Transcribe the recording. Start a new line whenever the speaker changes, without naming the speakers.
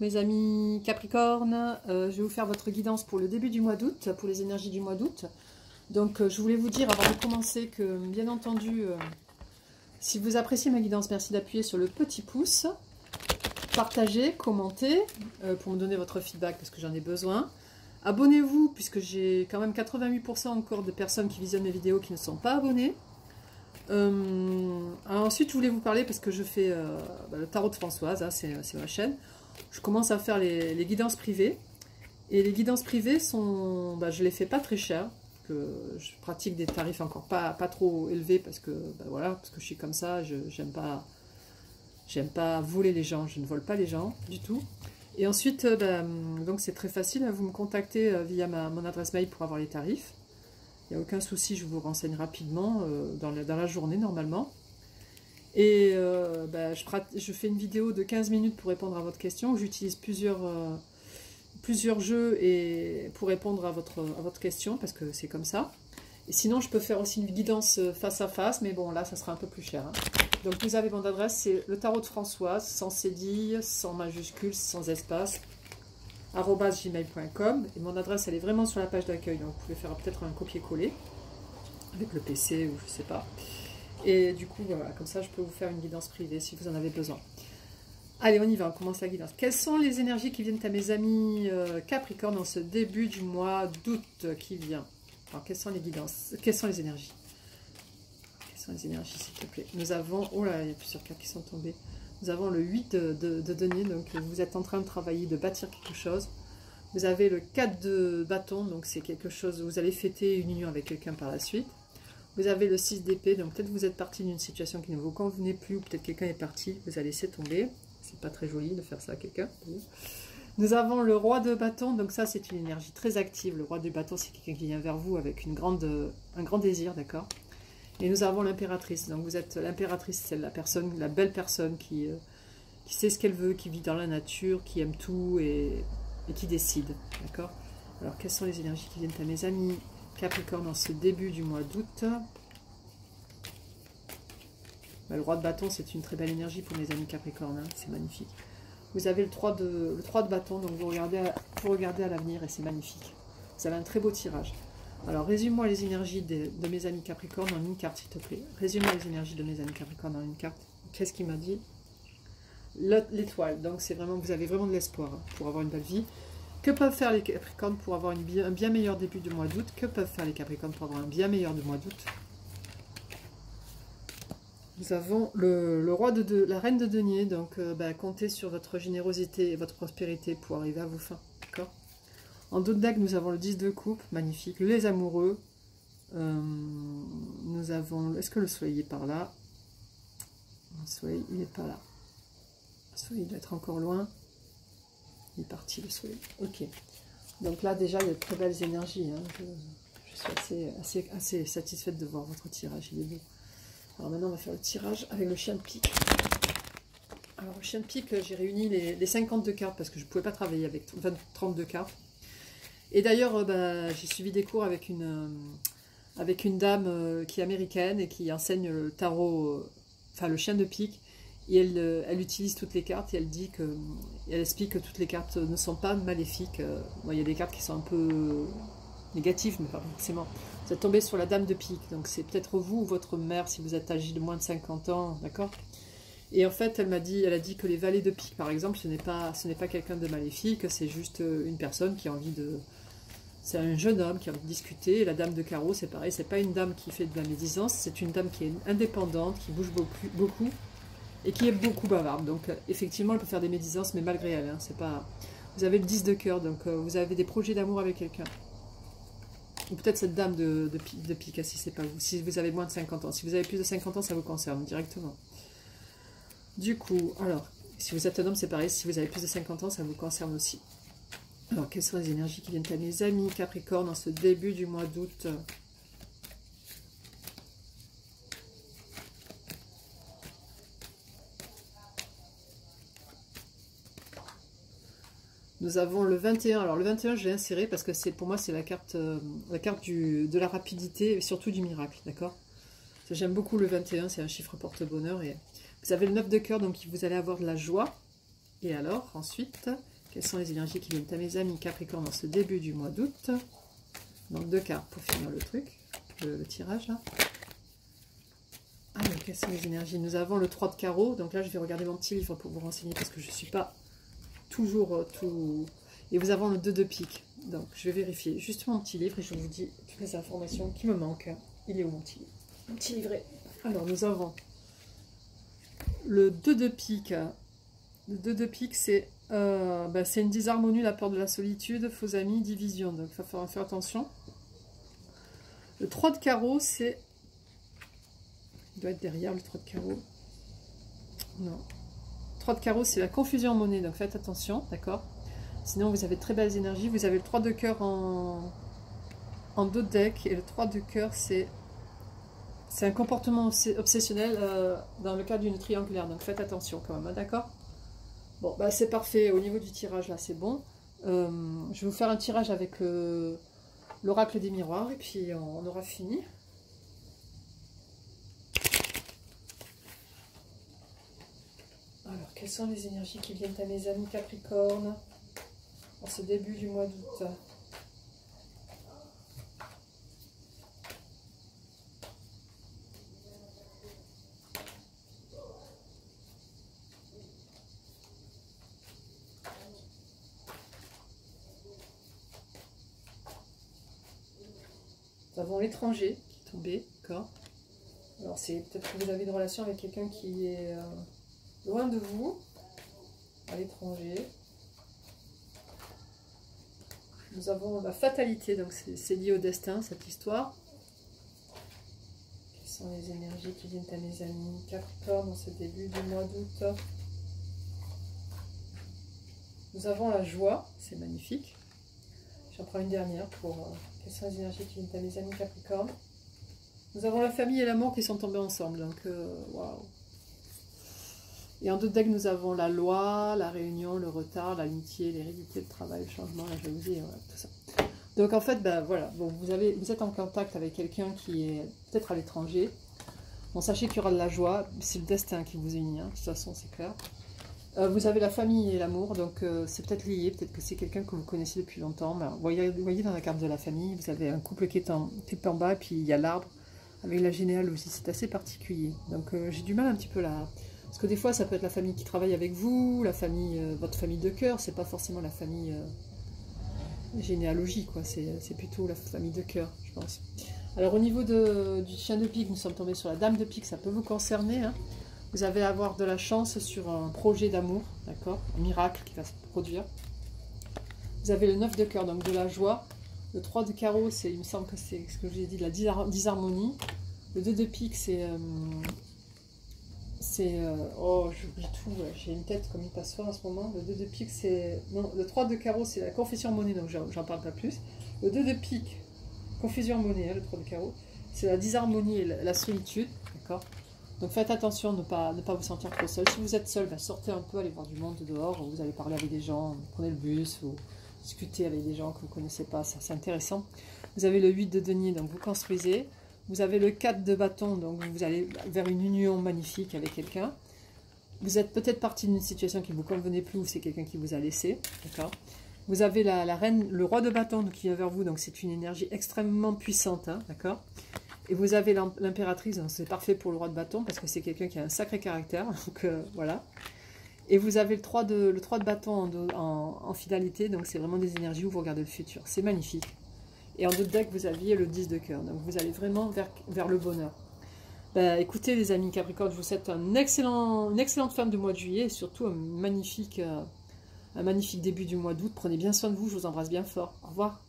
mes amis Capricorne, je vais vous faire votre guidance pour le début du mois d'août, pour les énergies du mois d'août. Donc je voulais vous dire avant de commencer que bien entendu, si vous appréciez ma guidance, merci d'appuyer sur le petit pouce, partagez, commentez pour me donner votre feedback parce que j'en ai besoin. Abonnez-vous puisque j'ai quand même 88% encore de personnes qui visionnent mes vidéos qui ne sont pas abonnées. Ensuite je voulais vous parler parce que je fais le tarot de Françoise, hein, c'est ma chaîne. Je commence à faire les guidances privées et les guidances privées sont, je les fais pas très cher, que je pratique des tarifs encore pas trop élevés parce que voilà, parce que je suis comme ça, j'aime pas voler les gens, je ne vole pas les gens du tout. Et ensuite donc c'est très facile, vous me contactez via mon adresse mail pour avoir les tarifs. Il n'y a aucun souci, je vous renseigne rapidement dans la journée normalement. Et je fais une vidéo de 15 minutes pour répondre à votre question. J'utilise plusieurs jeux pour répondre à votre question, parce que c'est comme ça. Et sinon, je peux faire aussi une guidance face à face, mais bon, là, ça sera un peu plus cher. Hein. Donc, vous avez mon adresse, c'est le tarot de Françoise, sans cédille, sans majuscule, sans espace, @gmail.com. Et mon adresse, elle est vraiment sur la page d'accueil, donc vous pouvez faire peut-être un copier-coller avec le PC ou je sais pas. Et du coup, voilà, comme ça, je peux vous faire une guidance privée si vous en avez besoin. Allez, on y va, on commence la guidance. Quelles sont les énergies qui viennent à mes amis Capricorne en ce début du mois d'août qui vient? Alors, quelles sont les guidances? Quelles sont les énergies? Quelles sont les énergies, s'il te plaît? Nous avons, oh là, il y a plusieurs cartes qui sont tombées. Nous avons le 8 de denier, donc vous êtes en train de travailler, de bâtir quelque chose. Vous avez le 4 de bâton, donc c'est quelque chose, vous allez fêter une union avec quelqu'un par la suite. Vous avez le 6 d'épée, donc peut-être vous êtes parti d'une situation qui ne vous convenait plus, ou peut-être quelqu'un est parti, vous allez laisser tomber. C'est pas très joli de faire ça à quelqu'un. Nous avons le roi de bâton, donc ça c'est une énergie très active. Le roi du bâton, c'est quelqu'un qui vient vers vous avec un grand désir, d'accord. Et nous avons l'impératrice, donc vous êtes l'impératrice, c'est la belle personne qui sait ce qu'elle veut, qui vit dans la nature, qui aime tout et qui décide, d'accord. Alors quelles sont les énergies qui viennent à mes amis Capricorne en ce début du mois d'août? Le roi de bâton, c'est une très belle énergie pour mes amis Capricorne, hein, c'est magnifique. Vous avez le 3 de bâton, donc vous regardez à l'avenir et c'est magnifique. Vous avez un très beau tirage. Alors, résume-moi les énergies de mes amis Capricorne en une carte, s'il te plaît. Résume-moi les énergies de mes amis Capricorne en une carte. Qu'est-ce qu'il m'a dit? L'étoile, donc c'est vraiment, vous avez vraiment de l'espoir hein, pour avoir une belle vie. Que peuvent faire les Capricornes pour avoir un bien meilleur début de mois d'août? Que peuvent faire les Capricornes pour avoir un bien meilleur mois d'août? Nous avons le roi la reine de denier, donc comptez sur votre générosité et votre prospérité pour arriver à vos fins, d'accord. En dos de dague, nous avons le 10 de coupe, magnifique, les amoureux, nous avons, est-ce que le soleil est par là? Le soleil, il n'est pas là, le soleil doit être encore loin, il est parti le soleil, ok. Donc là déjà, il y a de très belles énergies, hein. Je suis assez satisfaite de voir votre tirage, il est beau. Alors maintenant, on va faire le tirage avec le chien de pique. Alors, le chien de pique, j'ai réuni les 52 cartes parce que je ne pouvais pas travailler avec 32 cartes. Et d'ailleurs, j'ai suivi des cours avec une dame qui est américaine et qui enseigne le tarot, enfin le chien de pique. Et elle utilise toutes les cartes et elle explique que toutes les cartes ne sont pas maléfiques. Bon, il y a des cartes qui sont un peu négatives, mais pas forcément. Vous êtes tombé sur la dame de pique, donc c'est peut-être vous ou votre mère si vous êtes âgé de moins de 50 ans, d'accord. Et en fait, elle a dit que les valets de pique, par exemple, ce n'est pas quelqu'un de maléfique, c'est juste une personne qui a envie de... C'est un jeune homme qui a envie de discuter, et la dame de carreau, c'est pareil, c'est pas une dame qui fait de la médisance, c'est une dame qui est indépendante, qui bouge beaucoup et qui est beaucoup bavarde. Donc, effectivement, elle peut faire des médisances, mais malgré elle, hein, c'est pas... Vous avez le 10 de cœur, donc vous avez des projets d'amour avec quelqu'un. Ou peut-être cette dame de pique, si c'est pas vous. Si vous avez moins de 50 ans. Si vous avez plus de 50 ans, ça vous concerne directement. Du coup, alors, si vous êtes un homme, c'est pareil. Si vous avez plus de 50 ans, ça vous concerne aussi. Alors, quelles sont les énergies qui viennent à mes amis Capricorne en ce début du mois d'août? Nous avons le 21. Alors le 21, je l'ai inséré parce que pour moi, c'est la carte de la rapidité et surtout du miracle, d'accord. J'aime beaucoup le 21, c'est un chiffre porte-bonheur. Et vous avez le 9 de cœur, donc vous allez avoir de la joie. Et alors, ensuite, Quelles sont les énergies qui viennent à mes amis Capricorne en ce début du mois d'août? Donc 2 cartes pour finir le truc, le tirage là. Alors, quelles sont les énergies? Nous avons le 3 de carreau. Donc là, je vais regarder mon petit livre pour vous renseigner parce que je ne suis pas toujours tout... Et vous avez le 2 de pique. Donc, je vais vérifier juste mon petit livre et je vous dis toutes les informations qui me manquent. Il est où mon petit livre? Mon petit livret. Alors, nous avons le 2 de pique. Le 2 de pique, c'est une disharmonie, la peur de la solitude, faux amis, division. Donc, il va falloir faire attention. Le 3 de carreau, c'est... Il doit être derrière le 3 de carreau. Non. 3 de carreau, c'est la confusion en monnaie. Donc, faites attention, d'accord? Sinon, vous avez de très belles énergies. Vous avez le 3 de cœur en 2 decks. Et le 3 de cœur, c'est un comportement obsessionnel dans le cas d'une triangulaire. Donc, faites attention quand même, hein, d'accord? Bon, bah, c'est parfait. Au niveau du tirage, là, c'est bon. Je vais vous faire un tirage avec l'oracle des miroirs. Et puis, on aura fini. Alors, quelles sont les énergies qui viennent à mes amis Capricorne en ce début du mois d'août? Nous avons l'étranger qui est tombé, d'accord? Alors, c'est peut-être que vous avez une relation avec quelqu'un qui est loin de vous, à l'étranger. Nous avons la fatalité, donc c'est lié au destin, cette histoire. Quelles sont les énergies qui viennent à mes amis Capricorne en ce début du mois d'août? Nous avons la joie, c'est magnifique. J'en prends une dernière pour... quelles sont les énergies qui viennent à mes amis Capricorne? Nous avons la famille et l'amour qui sont tombés ensemble, donc waouh! Et en 2 decks, nous avons la loi, la réunion, le retard, l'amitié, l'hérédité, le travail, le changement, la jalousie, voilà, tout ça. Donc en fait, ben voilà, bon, vous êtes en contact avec quelqu'un qui est peut-être à l'étranger. Bon, sachez qu'il y aura de la joie, c'est le destin qui vous unit, hein, de toute façon, c'est clair. Vous avez la famille et l'amour, donc c'est peut-être lié, peut-être que c'est quelqu'un que vous connaissez depuis longtemps. Ben, vous voyez dans la carte de la famille, vous avez un couple qui est en bas, et puis il y a l'arbre avec la généalogie, c'est assez particulier. Donc j'ai du mal un petit peu là. Parce que des fois, ça peut être la famille qui travaille avec vous, la famille, votre famille de cœur, c'est pas forcément la famille généalogie, quoi. C'est plutôt la famille de cœur, je pense. Alors, au niveau du chien de pique, nous sommes tombés sur la dame de pique, ça peut vous concerner. Hein. Vous allez avoir de la chance sur un projet d'amour, d'accord? Un miracle qui va se produire. Vous avez le 9 de cœur, donc de la joie. Le 3 de carreau, il me semble que c'est ce que je vous ai dit, de la disharmonie. Le 2 de pique, oh, j'oublie tout, j'ai une tête comme une passoire en ce moment. Le 2 de pique, non, le 3 de carreau, c'est la confusion en monnaie, donc j'en parle pas plus. Le 2 de pique, confusion en monnaie, hein, le 3 de carreau, c'est la disharmonie et la solitude, d'accord? Donc faites attention de ne pas vous sentir trop seul. Si vous êtes seul, ben, sortez un peu, allez voir du monde dehors, vous allez parler avec des gens, prenez le bus, vous discutez avec des gens que vous ne connaissez pas, c'est intéressant. Vous avez le 8 de denier, donc vous construisez. Vous avez le 4 de bâton, donc vous allez vers une union magnifique avec quelqu'un. Vous êtes peut-être parti d'une situation qui ne vous convenait plus ou c'est quelqu'un qui vous a laissé. D'accord. Vous avez la reine, le roi de bâton qui vient vers vous, donc c'est une énergie extrêmement puissante. Hein, d'accord. Et vous avez l'impératrice, c'est parfait pour le roi de bâton parce que c'est quelqu'un qui a un sacré caractère. Donc voilà. Et vous avez le 3 de bâton en fidélité, donc c'est vraiment des énergies où vous regardez le futur. C'est magnifique. Et en 2 decks, vous aviez le 10 de cœur. Donc vous allez vraiment vers le bonheur. Ben, écoutez les amis Capricorne, je vous souhaite une excellente fin de mois de juillet et surtout un magnifique début du mois d'août. Prenez bien soin de vous, je vous embrasse bien fort. Au revoir.